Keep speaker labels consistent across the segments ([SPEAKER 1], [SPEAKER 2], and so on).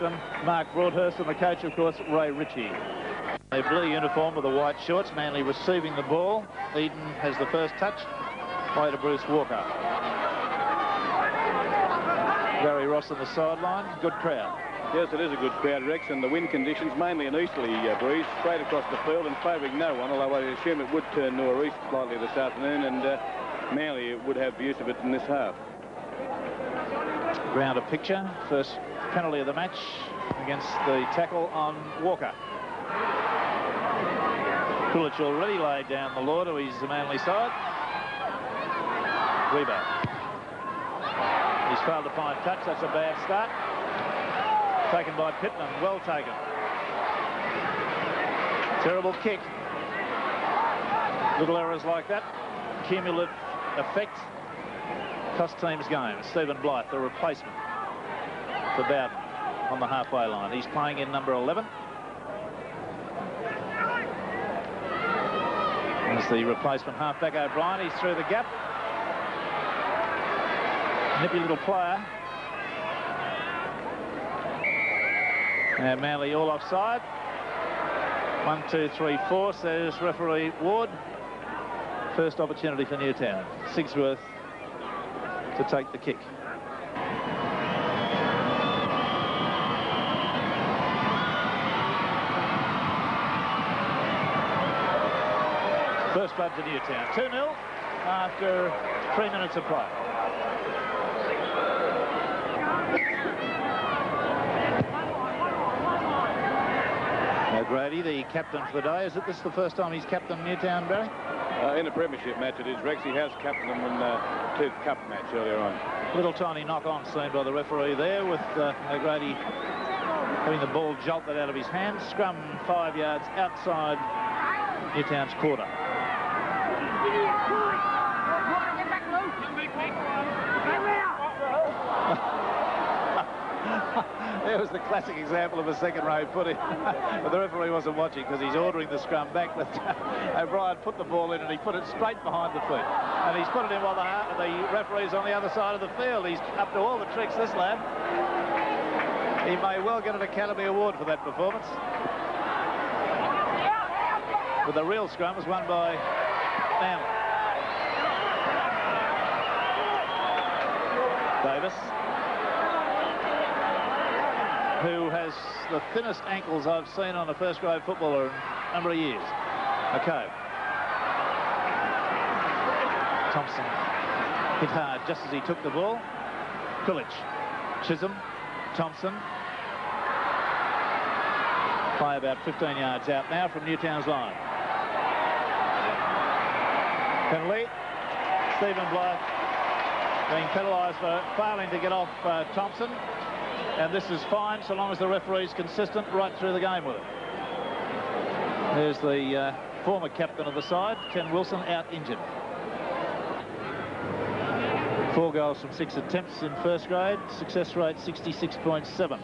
[SPEAKER 1] Mark Broadhurst, and the coach, of course, Ray Ritchie. A blue uniform with the white shorts. Manly receiving the ball. Eden has the first touch. Play to Bruce Walker. Gary Ross on the sideline. Good crowd.
[SPEAKER 2] Yes, it is a good crowd, Rex, and the wind conditions, mainly an easterly breeze, straight across the field and favouring no one, although I assume it would turn northeast slightly this afternoon, and Manly would have the use of it in this half.
[SPEAKER 1] Grounder picture. First penalty of the match against the tackle on Walker. Kulich already laid down the law to his Manly side. Weber. He's failed to find touch. That's a bad start. Taken by Pittman. Well taken. Terrible kick. Little errors like that. Cumulative effect. Cost teams games. Stephen Blythe, the replacement for Bowden on the halfway line. He's playing in number 11. There's the replacement halfback O'Brien. He's through the gap. Nippy little player. And Manly all offside. 1, 2, 3, 4, says referee Ward. First opportunity for Newtown. Sigsworth to take the kick. First blood to Newtown. 2-0 after 3 minutes of play. Grady, the captain for the day. Is this the first time he's captained Newtown, Barry?
[SPEAKER 2] In a premiership match it is, Rex. He has captained them in the Tooth Cup match earlier on.
[SPEAKER 1] Little tiny knock-on seen by the referee there with O'Grady having the ball jolted out of his hands. Scrum 5 yards outside Newtown's quarter. There was the classic example of a second-row footy. But the referee wasn't watching because he's ordering the scrum back. But O'Brien put the ball in and he put it straight behind the feet. And he's put it in while the referee's on the other side of the field. He's up to all the tricks, this lad. He may well get an Academy Award for that performance. But the real scrum was won by Manly. Davis, who has the thinnest ankles I've seen on a first-grade footballer in a number of years. Okay. Thompson hit hard just as he took the ball. Kulich, Chisholm, Thompson. Play about 15 yards out now from Newtown's line. Penalty. Stephen Blythe being penalised for failing to get off Thompson. And this is fine so long as the referee's consistent right through the game with it. There's the former captain of the side, Ken Wilson, out injured. 4 goals from 6 attempts in first grade, success rate 66.7. And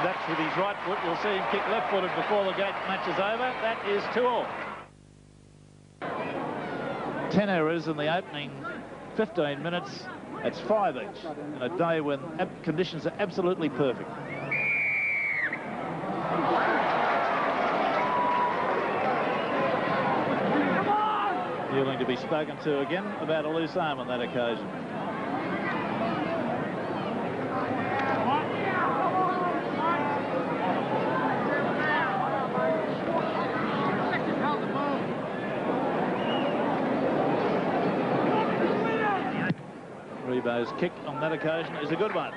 [SPEAKER 1] that's with his right foot. You'll see him kick left-footed before the match is over. That is 2-all. 10 errors in the opening 15 minutes. That's 5 each in a day when conditions are absolutely perfect. Feeling to be spoken to again about a loose arm on that occasion. Rebo's kick on that occasion is a good one.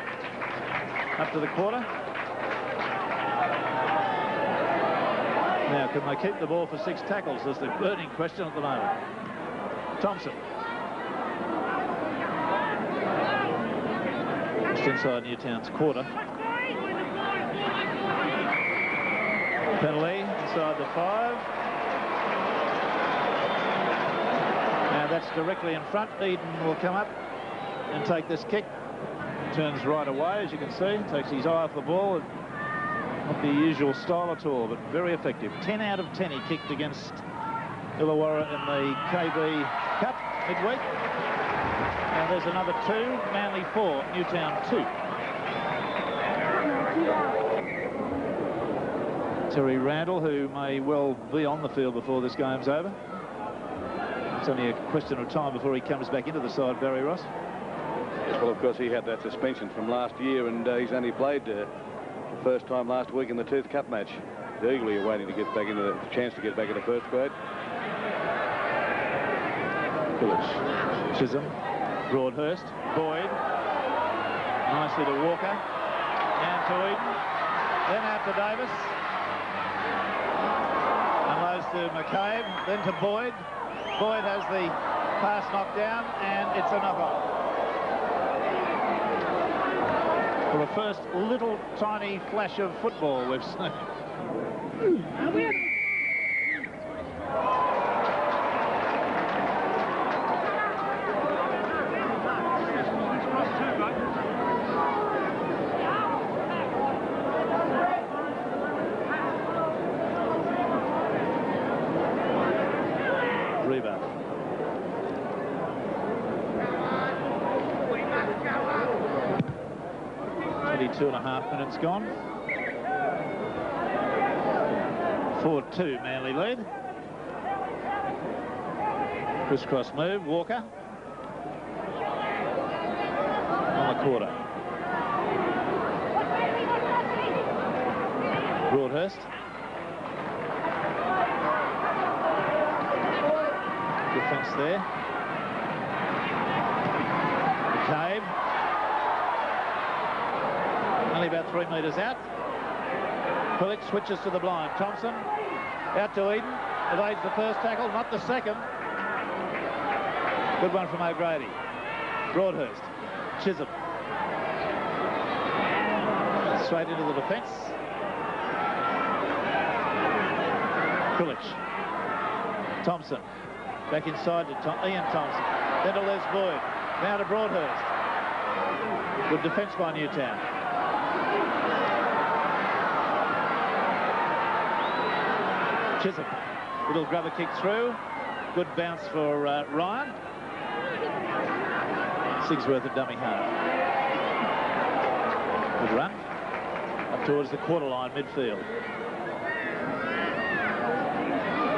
[SPEAKER 1] Up to the quarter. Now, can they keep the ball for 6 tackles? Is the burning question at the moment. Thompson. Just inside Newtown's quarter. Penalty inside the 5. Now that's directly in front. Eden will come up and take this kick. Turns right away, as you can see. Takes his eye off the ball. Not the usual style at all, but very effective. 10 out of 10 he kicked against Illawarra in the KB Cup midweek. And there's another 2, Manly 4, Newtown 2. Terry Randall, who may well be on the field before this game's over. It's only a question of time before he comes back into the side, Barry Ross.
[SPEAKER 2] Yes, well, of course, he had that suspension from last year, and he's only played the first time last week in the Tooth Cup match. He's eagerly awaiting to get back into the chance to get back into first grade.
[SPEAKER 1] Village. Chisholm, Broadhurst, Boyd, nicely to Walker, down to Eden, then out to Davis, and lows to McCabe, then to Boyd. Boyd has the pass knocked down, and it's a knock-on. For the first little tiny flash of football we've seen. Rebound. 22.5 minutes gone. 4-2 Manly lead. Crisscross move, Walker. On the quarter. Broadhurst. Defence there. McCabe. Only about 3 metres out. Pulic switches to the blind. Thompson out to Eden. Evades the first tackle, not the second. Good one from O'Grady. Broadhurst. Chisholm. Straight into the defence. Pulic. Thompson. Back inside to Ian Thompson. Then to Les Boyd. Now to Broadhurst. Good defence by Newtown. Chisholm. Little grubber kick through. Good bounce for Ryan. Sigsworth a dummy half. Good run. Up towards the quarter line midfield.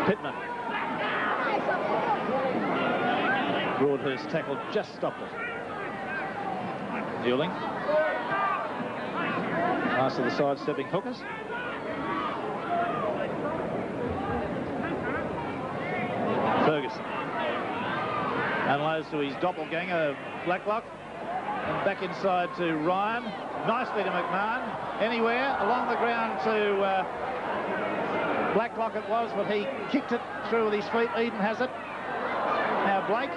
[SPEAKER 1] Pittman. Broadhurst tackle just stopped it. Newling. Pass to the side-stepping hookers. Ferguson. And lows to his doppelganger, Blacklock. And back inside to Ryan. Nicely to McMahon. Anywhere along the ground to Blacklock it was, but he kicked it through with his feet. Eden has it. Now Blake.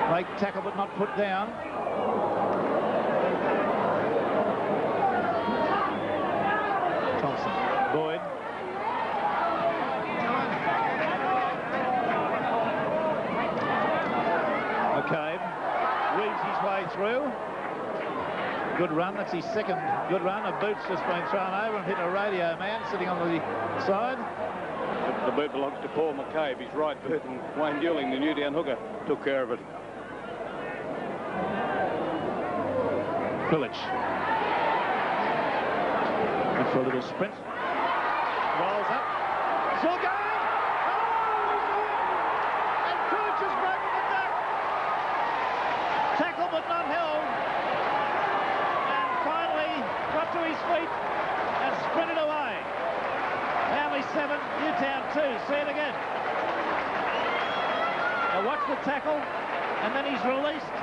[SPEAKER 1] Blake tackle but not put down. Thompson. Boyd. McCabe weaves his way through. Good run. That's his second good run. A boot's just been thrown over and hit a radio man sitting on the side.
[SPEAKER 2] The boot belongs to Paul McCabe. His right boot, and Wayne Dewling, the Newtown hooker, took care of it.
[SPEAKER 1] Pillage. And for a little sprint. Rolls up. Still going. Oh, and Pillage has broken the duck. Tackle but not held. And finally got to his feet and sprinted away. Manly 7, Newtown 2. See it again. Now watch the tackle, and then he's released.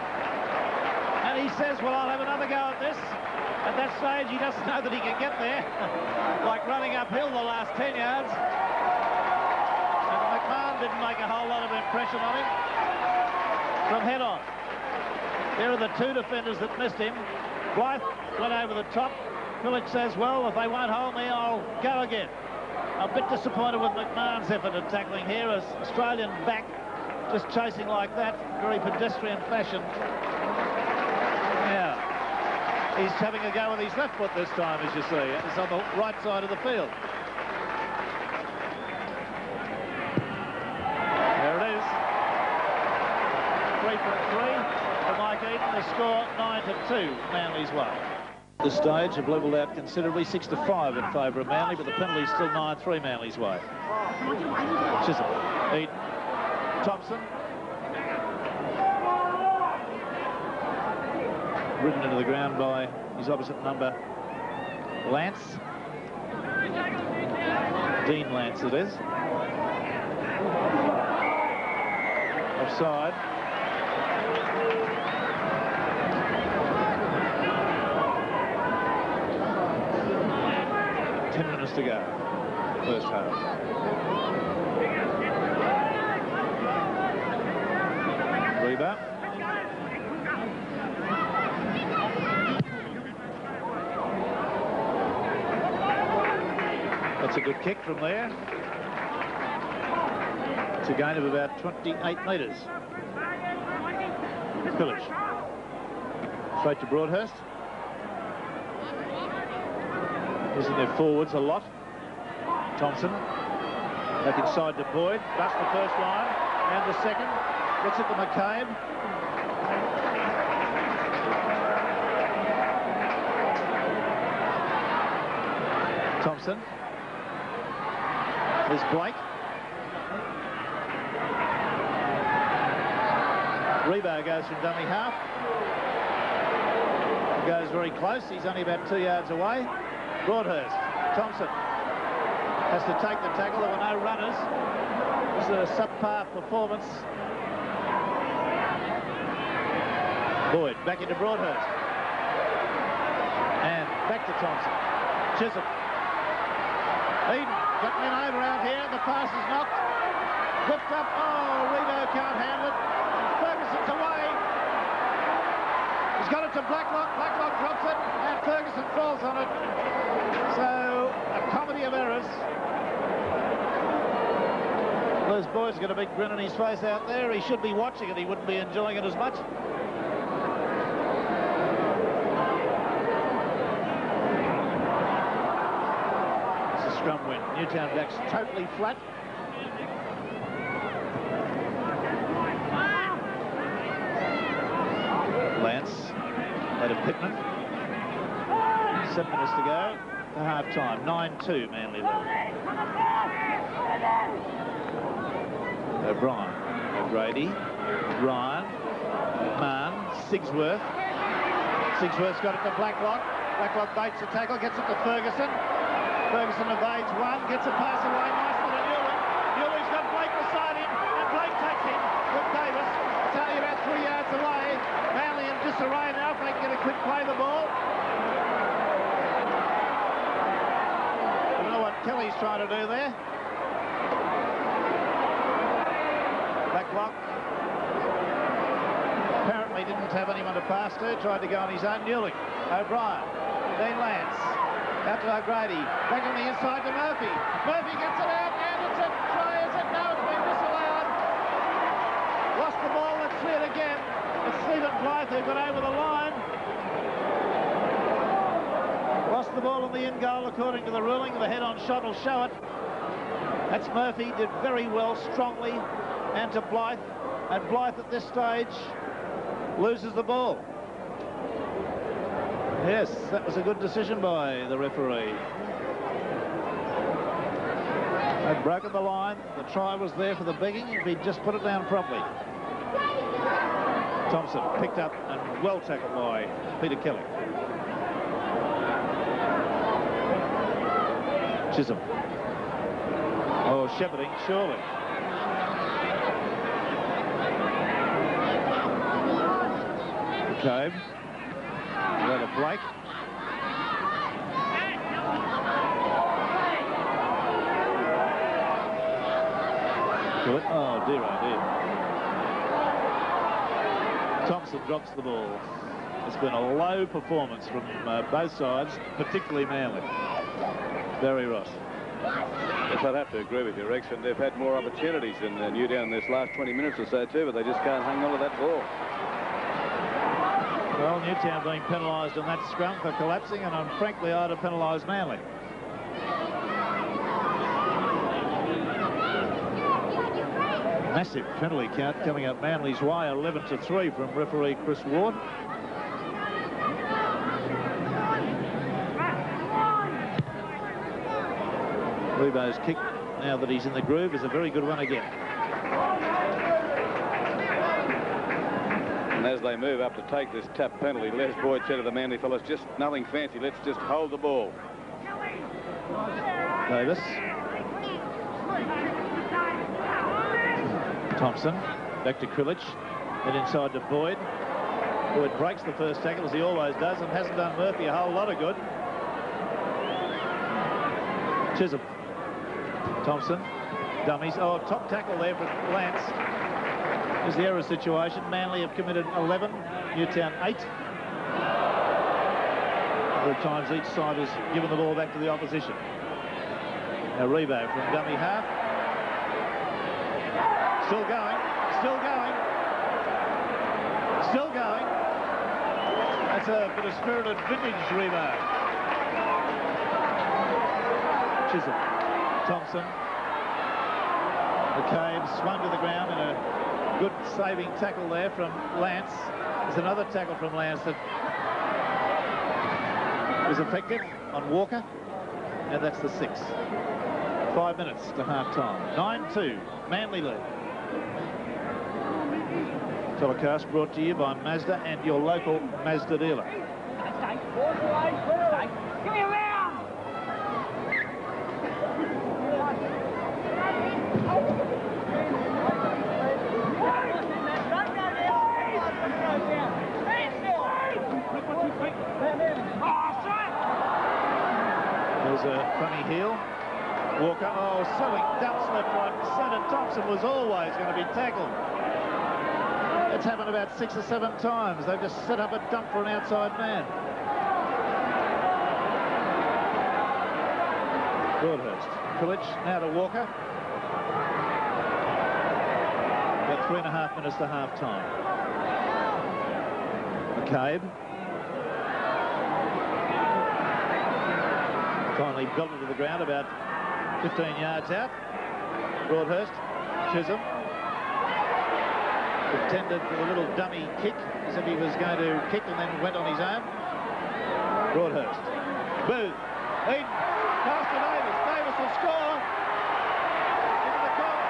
[SPEAKER 1] And he says, well, I'll have another go at this. At that stage, he doesn't know that he can get there. Like running uphill the last 10 yards. And McMahon didn't make a whole lot of impression on him. From head on. There are the 2 defenders that missed him. Blythe went over the top. Phillips says, well, if they won't hold me, I'll go again. A bit disappointed with McMahon's effort at tackling here. As Australian back, just chasing like that, very pedestrian fashion. Now, he's having a go with his left foot this time, as you see. It's on the right side of the field. There it is. even the score 9-2 Manly's way. The stage have levelled out considerably, 6-5 in favour of Manly, but the penalty's still 9-3 Manly's way. Chisholm, Eden, Thompson. Ridden into the ground by his opposite number, Lance. Dean Lance it is. Offside. Ten minutes to go, first half. Rebound. That's a good kick from there. It's a gain of about 28 metres. Pillage. Straight to Broadhurst. Using their forwards a lot. Thompson. Back inside to Boyd. Busts the first line. And the second. Gets it to McCabe. Thompson. There's Blake. Rebo goes from dummy half. Goes very close. He's only about 2 yards away. Broadhurst. Thompson has to take the tackle. There were no runners. This is a subpar performance. Boyd back into Broadhurst. And back to Thompson. Chisholm. Eden getting in over out here. The pass is knocked. Whipped up. Oh, Rebo can't handle it. Ferguson's away. He's got it to Blacklock. Blacklock drops it, and Ferguson falls on it. So, a comedy of errors. Those boys got a big grin on his face out there. He should be watching it. He wouldn't be enjoying it as much. It's a scrum win. Newtown backs totally flat. Lance, Adam Pittman. 7 minutes to go to half-time. 9-2 Manly lead. O'Brien, O'Grady, Ryan, Mann, Sigsworth. Sigsworth's got it to Blacklock. Blacklock baits the tackle, gets it to Ferguson. Ferguson evades one, gets a pass away nicely to Newland. Newland's got Blake beside him, and Blake takes him with Davis. It's only about 3 yards away. Manly in disarray now if they can get a quick play the ball. I don't know what Kelly's trying to do there. Blacklock apparently didn't have anyone to pass to, tried to go on his own. Newling, O'Brien, Dean Lance, out to O'Grady, back on the inside to Murphy. Murphy gets it out, and it's a try, is it? No, it's been disallowed. Lost the ball, let's see it again. It's Stephen Blythe who got over the line. Lost the ball in the in goal according to the ruling. The head-on shot will show it. That's Murphy, did very well, strongly, and to Blythe. And Blythe at this stage loses the ball. Yes, that was a good decision by the referee. They'd broken the line. The try was there for the begging if he'd just put it down properly. Thompson picked up and well tackled by Peter Kelly. Chisholm. Oh, shepherding, surely. McCabe. Go to Blake. Oh dear, oh dear. Thompson drops the ball. It's been a low performance from both sides, particularly Manly. Barry Ross.
[SPEAKER 2] Yes, I'd have to agree with you, Rex, and they've had more opportunities than Newtown in this last 20 minutes or so too, but they just can't hang on to that ball.
[SPEAKER 1] Well, Newtown being penalised on that scrum for collapsing, and frankly, I'd have penalised Manly. Massive penalty count coming up Manly's way, 11-3 from referee Chris Ward. Rebo's kick, now that he's in the groove, is a very good one again.
[SPEAKER 2] And as they move up to take this tap penalty, Les Boyd said to the Manly fellas, just nothing fancy, let's just hold the ball.
[SPEAKER 1] Davis. Thompson, back to Krilic, then inside to Boyd. Boyd breaks the first tackle, as he always does, and hasn't done Murphy a whole lot of good. Chisholm. Thompson. Dummies. Oh, top tackle there for Lance. Is the error situation. Manly have committed 11, Newtown 8. Number of times each side has given the ball back to the opposition. Now Rebo from dummy half. Still going, still going, still going. That's a bit of spirited vintage Rebo. Chisholm, Thompson. McCabe swung to the ground in a good saving tackle there from Lance. There's another tackle from Lance that was effective on Walker, and that's the 6. 5 minutes to half-time. 9-2, Manly lead. Telecast brought to you by Mazda and your local Mazda dealer.
[SPEAKER 3] Give me around!
[SPEAKER 1] There's a funny heel. Walker, oh, selling dumps left, right, and centre. Thompson was always going to be tackled. It's happened about 6 or 7 times. They've just set up a dump for an outside man. Broadhurst. Krilic now to Walker. About 3.5 minutes to half-time. McCabe. Finally belted to the ground about 15 yards out. Broadhurst. Chisholm. Pretended for the little dummy kick as if he was going to kick and then went on his own. Broadhurst. Booth. Eden. Pass to Davis. Davis will score. Into the corner.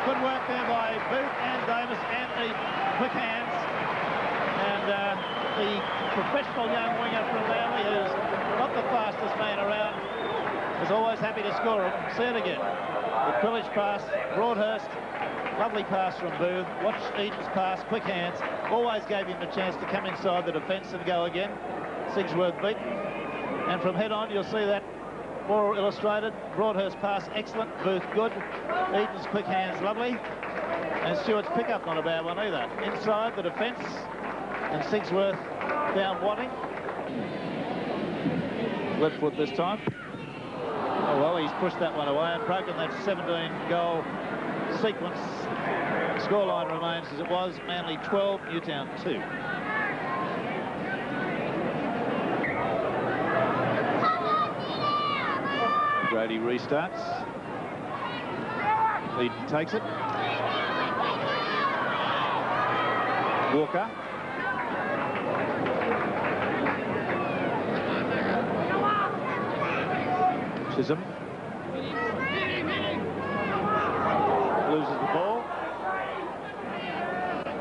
[SPEAKER 1] Good work there by Booth and Davis and the quick hands. And the professional young winger from Manly, who's not the fastest man around, is always happy to score him. See it again. The Krilic pass. Broadhurst. Lovely pass from Booth. Watch Eden's pass, quick hands. Always gave him a chance to come inside the defence and go again. Sigsworth beaten. And from head on, you'll see that more illustrated. Broadhurst pass, excellent. Booth, good. Eden's quick hands, lovely. And Stewart's pickup, not a bad one either. Inside the defence. And Sigsworth down wanting. Left foot this time. Oh, well, he's pushed that one away and broken that 17-goal sequence. Scoreline remains as it was. Manly 12, Newtown 2. Brady restarts. Eden takes it. Walker. Chisholm. Loses the ball.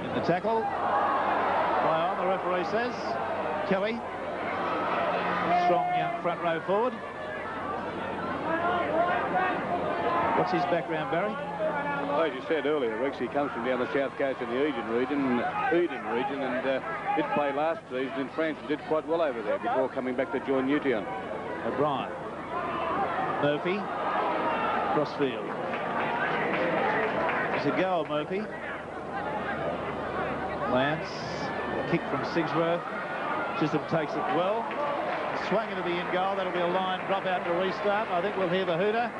[SPEAKER 1] In the tackle. Play on, the referee says. Kelly. Strong young front row forward. What's his background, Barry?
[SPEAKER 2] Well, as you said earlier, Rex, he comes from down the south coast in the Eden region, and did play last season in France and did quite well over there before coming back to join Newtown.
[SPEAKER 1] O'Brien. Murphy. Crossfield. It's a goal, Murphy. Lance. Kick from Sigsworth. Chisholm takes it well. Swung into the in goal. That'll be a line drop out to restart. I think we'll hear the hooter.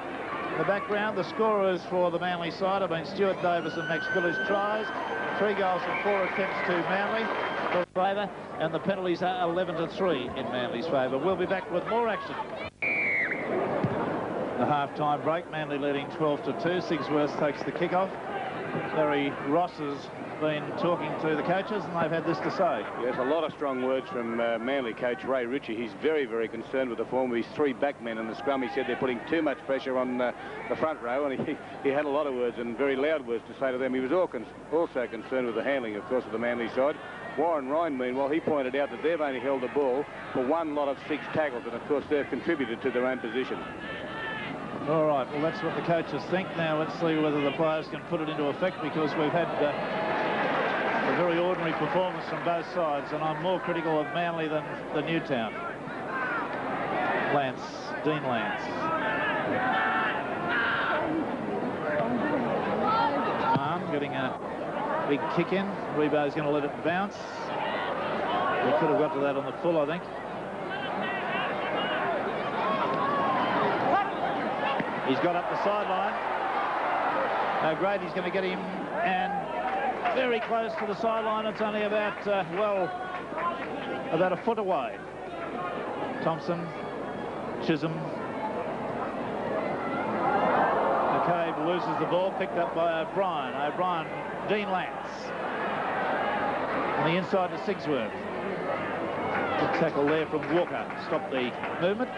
[SPEAKER 1] In the background, the scorers for the Manly side have been Stuart Davis and Max Billy's tries. 3 goals from 4 attempts to Manly for favour, and the penalties are 11-3 in Manly's favour. We'll be back with more action. The half-time break. Manly leading 12-2. Sigsworth takes the kick-off. Larry Ross has been talking to the coaches, and they've had this to say.
[SPEAKER 2] Yes, a lot of strong words from Manly coach Ray Ritchie. He's very, very concerned with the form of his three backmen in the scrum. He said they're putting too much pressure on the front row, and he had a lot of words, and very loud words, to say to them. He was also concerned with the handling, of course, of the Manly side. Warren Ryan, meanwhile, he pointed out that they've only held the ball for one lot of 6 tackles, and of course they've contributed to their own position.
[SPEAKER 1] All right, well, that's what the coaches think. Now let's see whether the players can put it into effect, because we've had a very ordinary performance from both sides, and I'm more critical of Manly than the Newtown. Dean Lance. Getting a big kick in. Rebo's going to let it bounce. We could have got to that on the full, I think. He's got up the sideline. Grady's going to get him, and very close to the sideline. It's only about, about a foot away. Thompson, Chisholm. McCabe loses the ball, picked up by O'Brien. Dean Lance. On the inside to Sigsworth. Good tackle there from Walker. Stop the movement.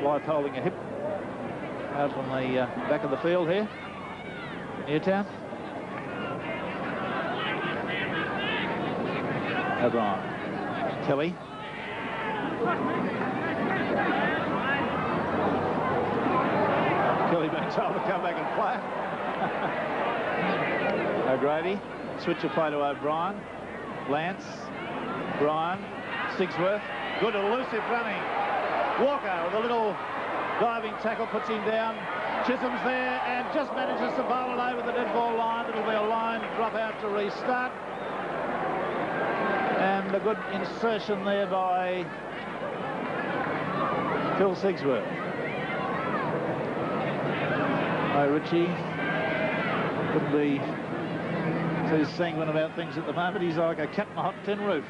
[SPEAKER 1] Blythe holding a hip out from the back of the field here. Newtown. O'Brien. Kelly. Kelly being told to come back and play. O'Grady. Switch of play to O'Brien. Lance. Bryan. Sigsworth. Good elusive running. Walker with a little diving tackle, puts him down. Chisholm's there and just manages to bowl it over the dead ball line. It'll be a line drop out to restart. And a good insertion there by Phil Sigsworth. Ritchie couldn't be too sanguine about things at the moment. He's like a cat in a hot tin roof.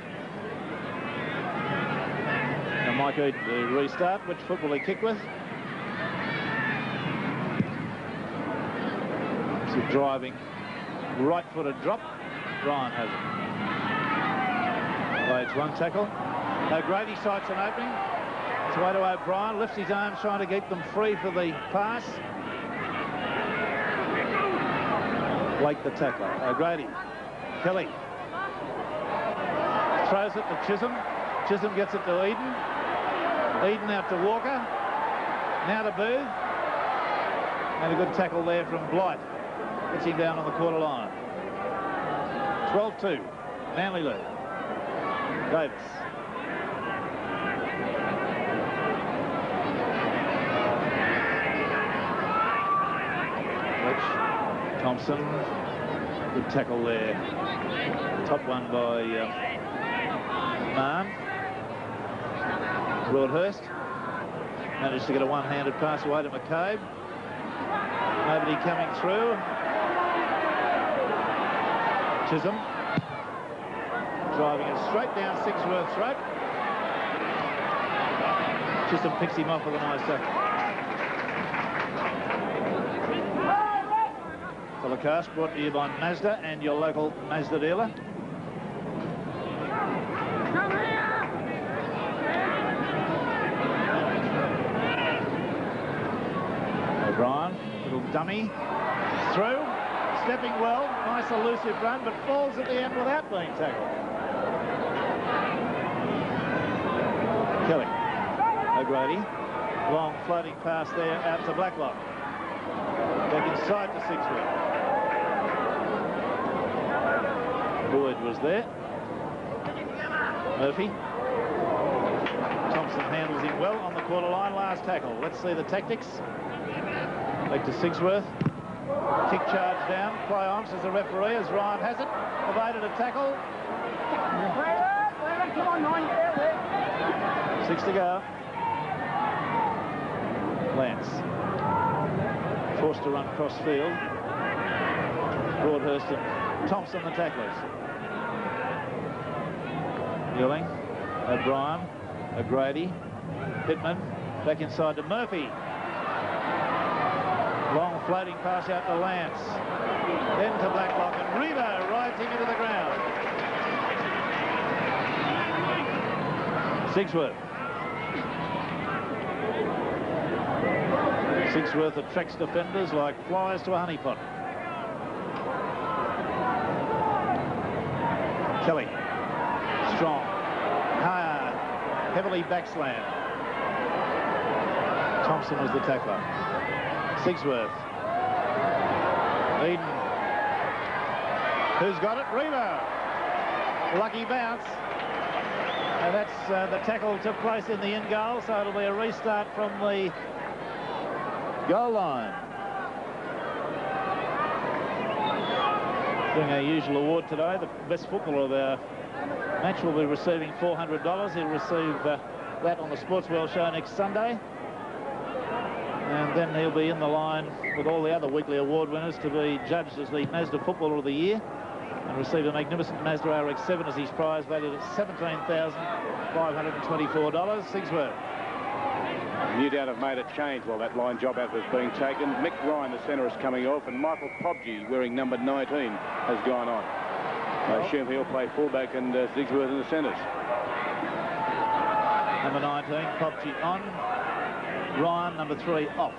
[SPEAKER 1] And Mike Eden to restart. Which foot will he kick with? It's a driving right-footed drop. Ryan has it. Blades one tackle. O'Grady sights an opening. It's away to O'Brien. Lifts his arms trying to keep them free for the pass. Blake the tackler. O'Grady. Kelly. Throws it to Chisholm. Chisholm gets it to Eden. Eden out to Walker. Now to Booth. And a good tackle there from Blythe. Gets him down on the quarter line. 12-2. Manly lead. Davis. Thompson, good tackle there. Top one by Mahon. Broadhurst managed to get a one-handed pass away to McCabe. Nobody coming through. Chisholm driving it straight down Sigsworth's throat. Chisholm picks him off with a nice tackle. Telecast brought to you by Mazda and your local Mazda dealer. O'Brien, little dummy, through, stepping well, nice elusive run, but falls at the end without being tackled. Kelly, O'Grady, long floating pass there out to Blacklock. Back inside to Sigsworth. Boyd was there. Murphy. Thompson handles him well on the quarter line. Last tackle. Let's see the tactics. Back to Sigsworth. Kick charge down. Play on, says the referee, as Ryan has it. Evaded a tackle. 6 to go. Lance. Forced to run cross field. Broadhurst and Thompson the tacklers. Ewing, O'Brien, O'Grady, Pittman, back inside to Murphy. Long floating pass out to Lance. Then to Blacklock, and Revo rides him into the ground. Sigsworth. Sigsworth attracts defenders like flies to a honeypot. Kelly. Strong. Hard. Heavily backslammed. Thompson was the tackler. Sigsworth. Eden. Who's got it? Revo. Lucky bounce. And that's the tackle took place in the in goal, so it'll be a restart from the goal line. Doing our usual award today, the best footballer of our match will be receiving $400. He'll receive that on the Sports World show next Sunday. And then he'll be in the line with all the other weekly award winners to be judged as the Mazda Footballer of the Year and receive a magnificent Mazda RX-7 as his prize, valued at $17,524. Sigsworth.
[SPEAKER 2] Newtown have made a change while that line job out was being taken. Mick Ryan, the centre, is coming off, and Michael Pobji, wearing number 19, has gone on. I assume he'll play fullback and Sigsworth in the centres.
[SPEAKER 1] Number 19, Pobji on. Ryan, number 3, off.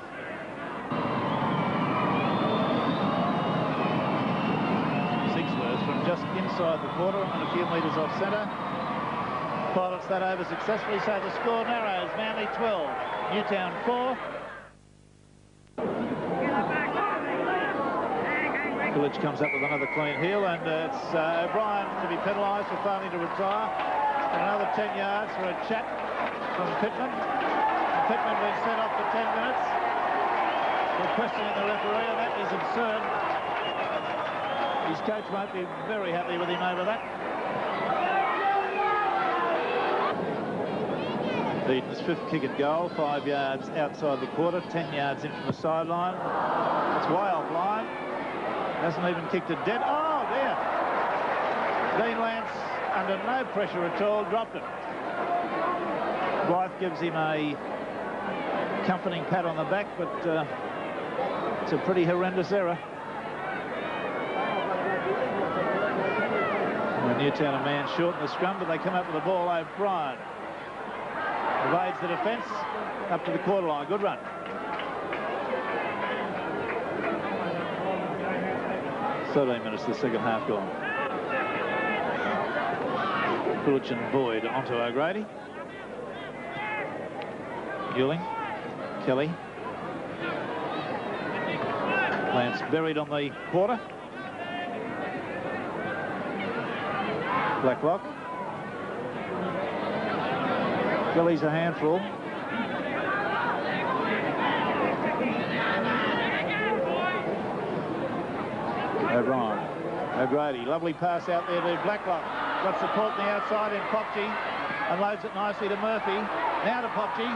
[SPEAKER 1] Sigsworth from just inside the quarter and a few metres off centre. Pilots that over successfully, so the score narrows. Manly 12, Newtown 4. Village comes up with another clean heel, and it's O'Brien to be penalised for failing to retire. And another 10 yards for a chat from Pittman. And Pittman been sent off for 10 minutes for questioning the referee, and that is absurd. His coach won't be very happy with him over that. Eden's 5th kick at goal, 5 yards outside the quarter, 10 yards in from the sideline. It's way off line. Hasn't even kicked it dead. Oh, dear. Dean Lance, under no pressure at all, dropped it. Blythe gives him a comforting pat on the back, but it's a pretty horrendous error. Newtown a man short in the scrum, but they come up with the ball. O'Brien evades the defence up to the quarter line. Good run. "13 minutes the second half gone. Pulich and Boyd onto O'Grady. Ewing. Kelly. Lance buried on the quarter. Blacklock. Kelly's a handful. O'Brien. O'Grady. Lovely pass out there to Blacklock. Got support on the outside in Popchi. And loads it nicely to Murphy. Now to Popchi.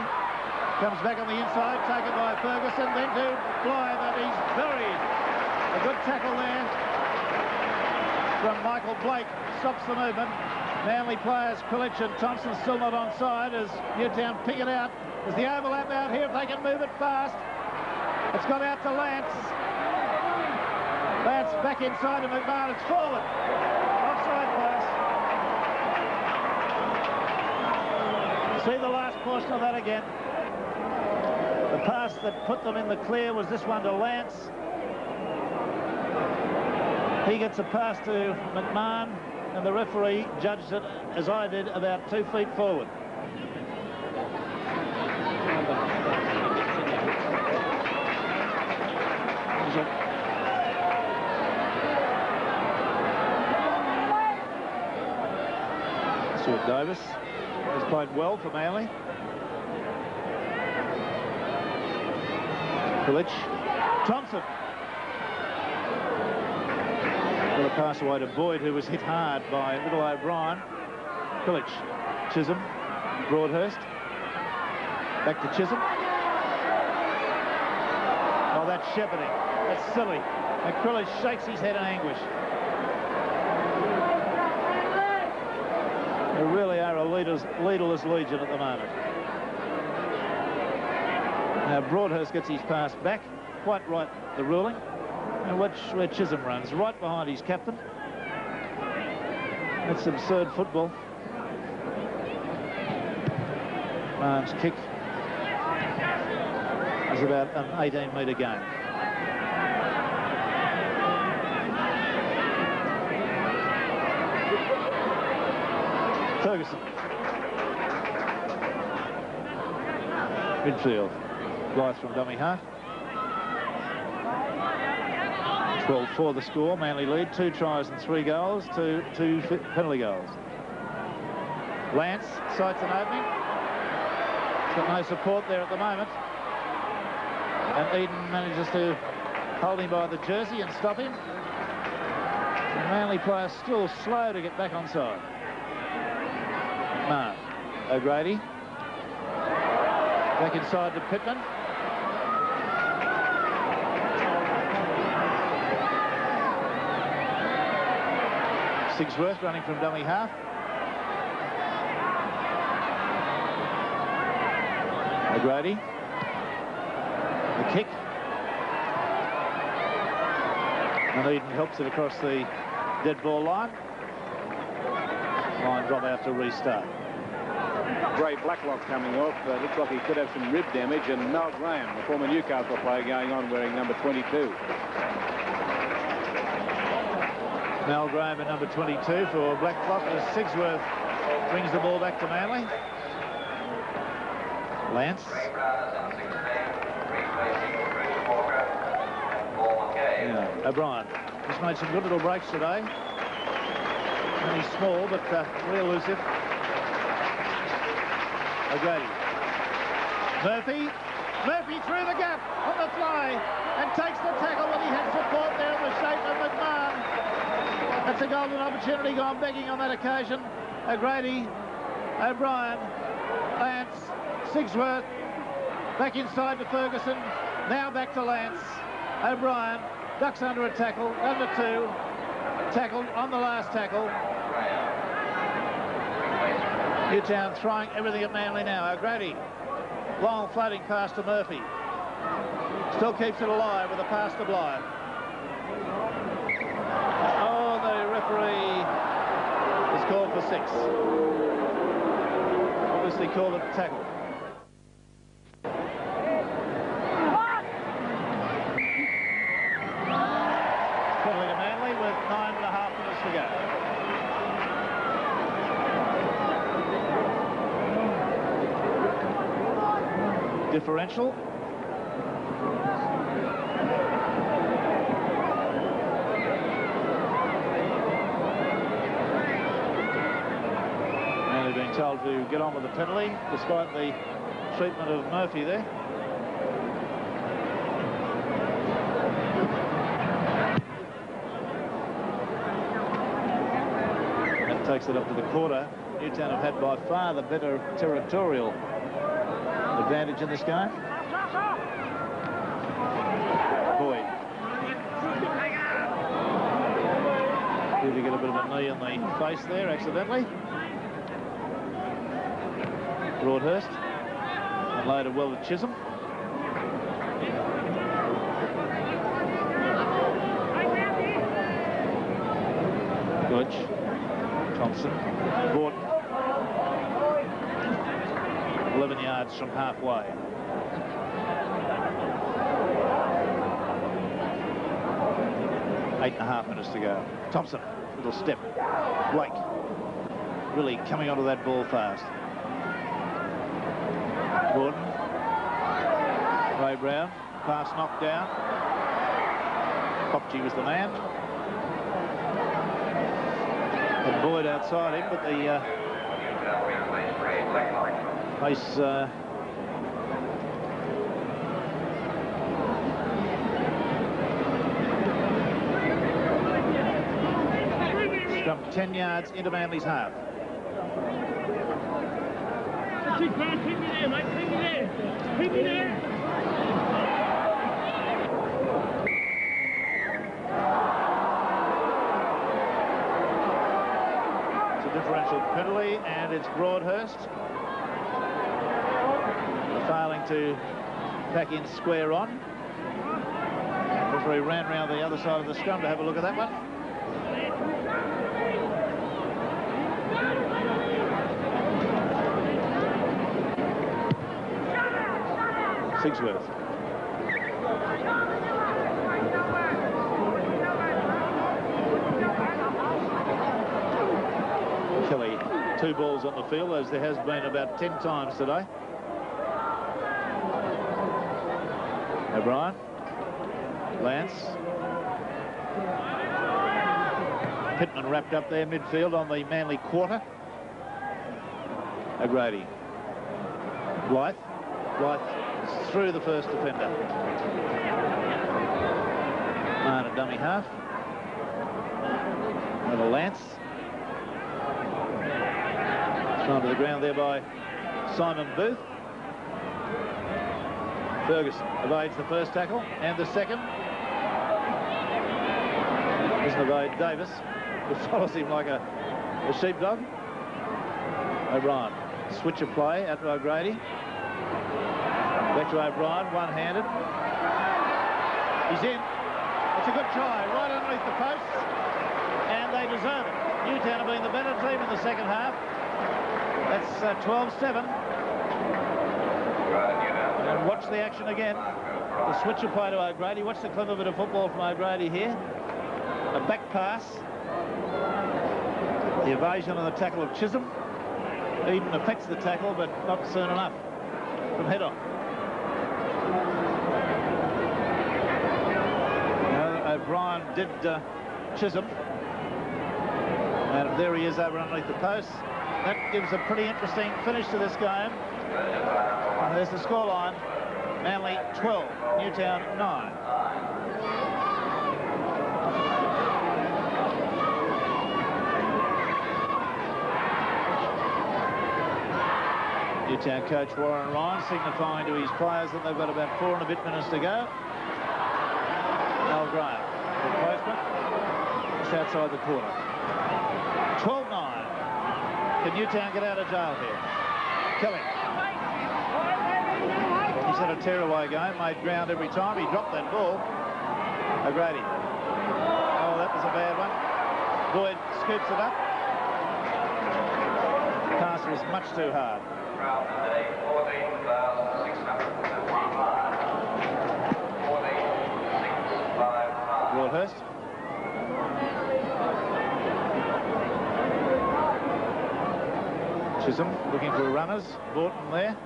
[SPEAKER 1] Comes back on the inside. Taken by Ferguson. Then to Blythe. And he's buried. A good tackle there from Michael Blake. Stops the movement. Manly players, Pulich and Thompson, still not onside as Newtown pick it out. There's the overlap out here if they can move it fast. It's got out to Lance. Lance back inside to McMahon. It's forward. Offside pass. See the last portion of that again. The pass that put them in the clear was this one to Lance. He gets a pass to McMahon, and the referee judged it, as I did, about 2 feet forward. Stuart Davis has played well for Manly. Pulich. Thompson. Got a pass away to Boyd, who was hit hard by little O'Brien. Pulich. Chisholm. Broadhurst. Back to Chisholm. Oh, that's shepherding. That's silly. And Pulich shakes his head in anguish. They really are a leaderless legion at the moment. Now Broadhurst gets his pass back. quite right, the ruling. And where Chisholm runs, right behind his captain. That's absurd football. Marne's kick is about an 18-metre gain. Ferguson. Midfield. Blythe from dummy half. 12-4 the score. Manly lead. 2 tries and 3 goals. Two penalty goals. Lance sights an opening. He's got no support there at the moment. And Eden manages to hold him by the jersey and stop him. The Manly player still slow to get back onside. Marne. O'Grady. Back inside to Pittman. Sigsworth running from dummy half. O'Grady. The kick. And Eden helps it across the dead ball line. Line drop out to restart.
[SPEAKER 2] Ray Blacklock coming off. Looks like he could have some rib damage. And Mel Graham, the former Newcastle player, going on wearing number 22.
[SPEAKER 1] Mel Graham at number 22 for Blacklock as Sigsworth brings the ball back to Manly. Lance. Yeah, O'Brien. He's made some good little breaks today. Only small, but real elusive. O'Grady. Murphy through the gap on the fly and takes the tackle when he had support there in the shape of McMahon. That's a golden opportunity gone begging on that occasion. O'Grady, O'Brien, Lance, Sigsworth, back inside to Ferguson, now back to Lance. O'Brien ducks under a tackle, number 2, tackled on the last tackle. Newtown throwing everything at Manly now. O'Grady, long floating pass to Murphy. Still keeps it alive with a pass to Blythe. Oh, the referee is called for 6. Obviously called it a tackle. Penalty to Manly with 9.5 minutes to go. Differential. Now they've been told to get on with the penalty despite the treatment of Murphy there. That takes it up to the quarter. Newtown have had by far the better territorial advantage in this game. Boyd. Did he get a bit of a knee in the face there accidentally? Broadhurst. Unloaded well to Chisholm. Gooch. Thompson. Gordon. 11 yards from halfway. Eight and a half minutes to go. Thompson, little step. Blake, really coming onto that ball fast. Gordon. Ray Brown, pass knocked down. Popchi was the man. And Boyd outside him, but the pace from 10 yards into Manly's half.
[SPEAKER 3] Keep me there, mate. Keep me there. Keep me there.
[SPEAKER 1] It's a differential penalty, and it's Broadhurst failing to back in square on. Referee ran round the other side of the scrum to have a look at that one. Sigsworth. Kelly, 2 balls on the field, as there has been about 10 times today. O'Brien. Lance. Pittman wrapped up there midfield on the Manly quarter. O'Grady. Blythe. Blythe through the first defender. Man a dummy half. And a Lance. Thrown to the ground there by Simon Booth. Ferguson evades the first tackle and the second. Doesn't evade Davis, who follows him like a sheepdog. O'Brien. Switch of play out to O'Grady. Back to O'Brien, one-handed. He's in. It's a good try, right underneath the posts, and they deserve it. Newtown have been the better team in the second half. That's 12-7. And watch the action again. The switch of play to O'Grady. Watch the clever bit of football from O'Grady here. A back pass. The evasion of the tackle of Chisholm. Eden affects the tackle, but not soon enough from head on. O'Brien did Chisholm. And there he is over underneath the post. That gives a pretty interesting finish to this game. And there's the scoreline. Manly 12, Newtown 9. Newtown coach Warren Ryan signifying to his players that they've got about 4 and a bit minutes to go. Al Graham, replacement, just outside the quarter. 12-9. Can Newtown get out of jail here? Kelly. He's had a tearaway game, made ground every time. He dropped that ball. O'Grady. Oh, that was a bad one. Boyd scoops it up. The pass was much too hard. Broadhurst. Chisholm looking for runners. Borton there.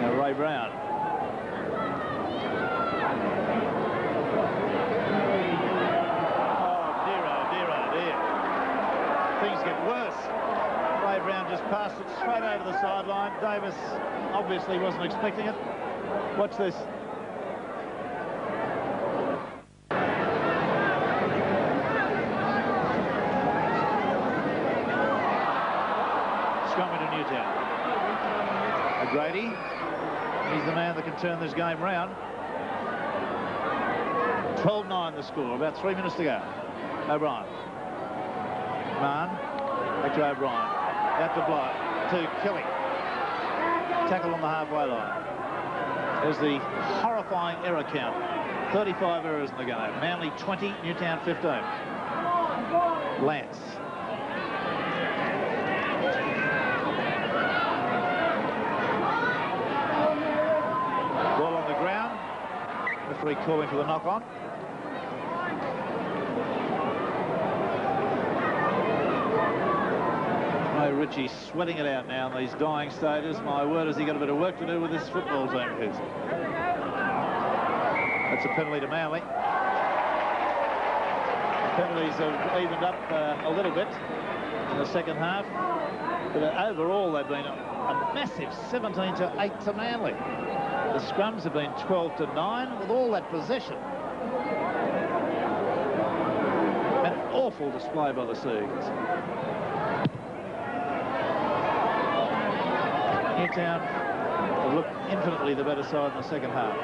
[SPEAKER 1] Now Ray Brown. Oh dear, oh dear, oh dear. Things get worse. Ray Brown just passed it straight over the sideline. Davis obviously wasn't expecting it. Watch this. O'Grady, he's the man that can turn this game round. 12-9 the score, about 3 minutes to go. O'Brien. Mann, back to O'Brien. Out to Blythe, to Kelly. Tackle on the halfway line. There's the horrifying error count. 35 errors in the game. Manly 20, Newtown 15. Lance. Referee calling for the knock-on. Ray Ritchie sweating it out now in these dying stages. My word, has he got a bit of work to do with this football team, kids. That's a penalty to Manly. The penalties have evened up a little bit in the second half. But overall, they've been a massive 17-8 to Manly. The scrums have been 12-9 with all that possession. An awful display by the Seagulls. Newtown have looked infinitely the better side in the second half.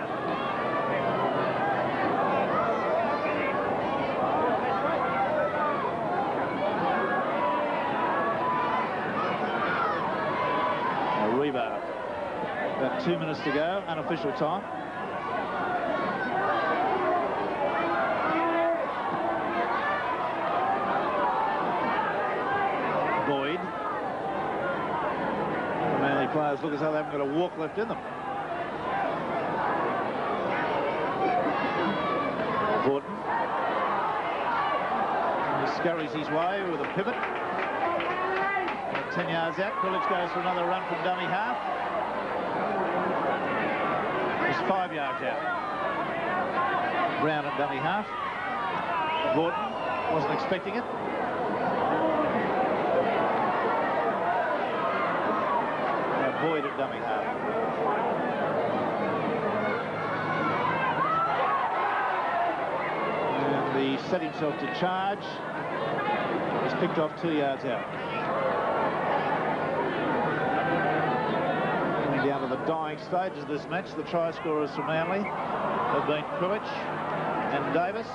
[SPEAKER 1] Now, rebar. About 2 minutes to go, unofficial time. players look as though they haven't got a walk left in them. Gordon. He scurries his way with a pivot. 10 yards out. Coolidge goes for another run from dummy half. It's 5 yards out. Brown at dummy half. Gordon wasn't expecting it. Now Boyd at dummy half. And he set himself to charge. He's picked off 2 yards out. Down to the dying stages of this match. The try scorers from Manly have been Coolidge and Davis.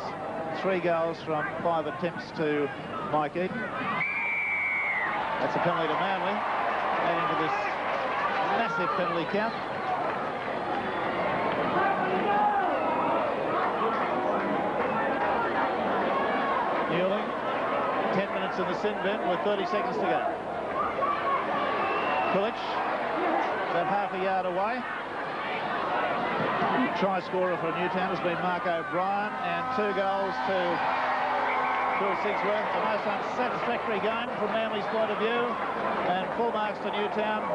[SPEAKER 1] 3 goals from 5 attempts to Mike Eaton. That's a penalty to Manly, adding to this massive penalty count. Newling, 10 minutes in the sin bin with 30 seconds to go. Coolidge. About half a yard away. Try scorer for Newtown has been Mark O'Brien, and 2 goals to Phil Sigsworth. The most unsatisfactory game from Manly's point of view, and full marks to Newtown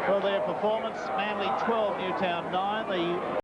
[SPEAKER 1] for their performance. Manly 12, Newtown 9. The